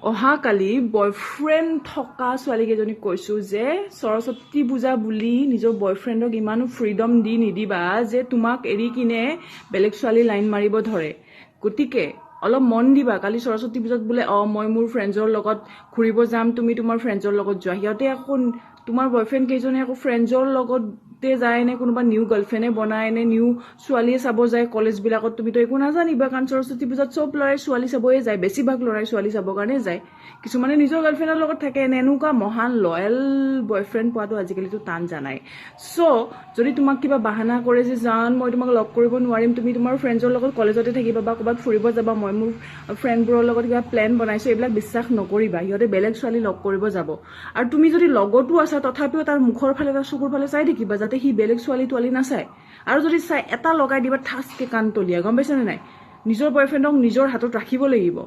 অহাকালি বয়ফ্ৰেণ্ড থকা ছোৱালীকেইজনীক কৈছো যে সৰস্বতী পূজা বুলি নিজৰ বয়ফ্ৰেণ্ডক ইমানো ফ্ৰীডম দি নিদিবা যে তোমাক এৰি কিনে বেলেগ ছোৱালী লাইন মাৰিব ধৰে। গতিকে অলপ মন দিবা। কালি সৰস্বতী পূজাত বোলে মই মোৰ ফ্ৰেণ্ডছৰ লগত ঘূৰিব যাম, তুমি তোমাৰ ফ্ৰেণ্ডছৰ লগত যোৱা। সিহঁতে আকৌ তোমাৰ বয়ফ্ৰেণ্ড কেইজনে আকৌ ফ্ৰেণ্ডছৰ লগতে যায় নে কোনোবা নিউ গাৰ্লফ্ৰেণ্ডে বনায় নে নিউ ছোৱালীয়ে চাব যায় কলেজবিলাকত, তুমিতো একো নাজানিবা। কাৰণ সৰস্বতী পূজাত চব ল'ৰাই ছোৱালী চাবয়ে যায়, বেছিভাগ ল'ৰাই ছোৱালী চাবৰ কাৰণে যায়। কিছুমানে নিজৰ গাৰ্লফ্ৰেণ্ডৰ লগত থাকে। এনেকুৱা মহান লয়েল বয়ফ্ৰেণ্ড পোৱাটো আজিকালিতো টান জানাই। চ' যদি তোমাক কিবা বাহানা কৰে যে জান মই তোমাক লগ কৰিব নোৱাৰিম, তুমি তোমাৰ ফ্ৰেণ্ডছৰ লগত কলেজতে থাকিবা বা ক'ৰবাত ফুৰিব যাবা, মই মোৰ ফ্ৰেণ্ডবোৰৰ লগত কিবা প্লেন বনাইছোঁ, এইবিলাক বিশ্বাস নকৰিবা। সিহঁতে বেলেগ ছোৱালী লগ কৰিব যাব। আৰু তুমি যদি লগতো আছা তথাপিও তাৰ মুখৰ ফালে তাৰ চকুৰ ফালে চাই থাকিবা যাতে সি বেলেগ ছোৱালী তোৱালী নাচায়। আৰু যদি চাই এটা লগাই দিবা ঠাচকে কাণ তলিয়া, গম পাইছানে নাই? নিজৰ বয়ফ্ৰেণ্ডক নিজৰ হাতত ৰাখিব লাগিব।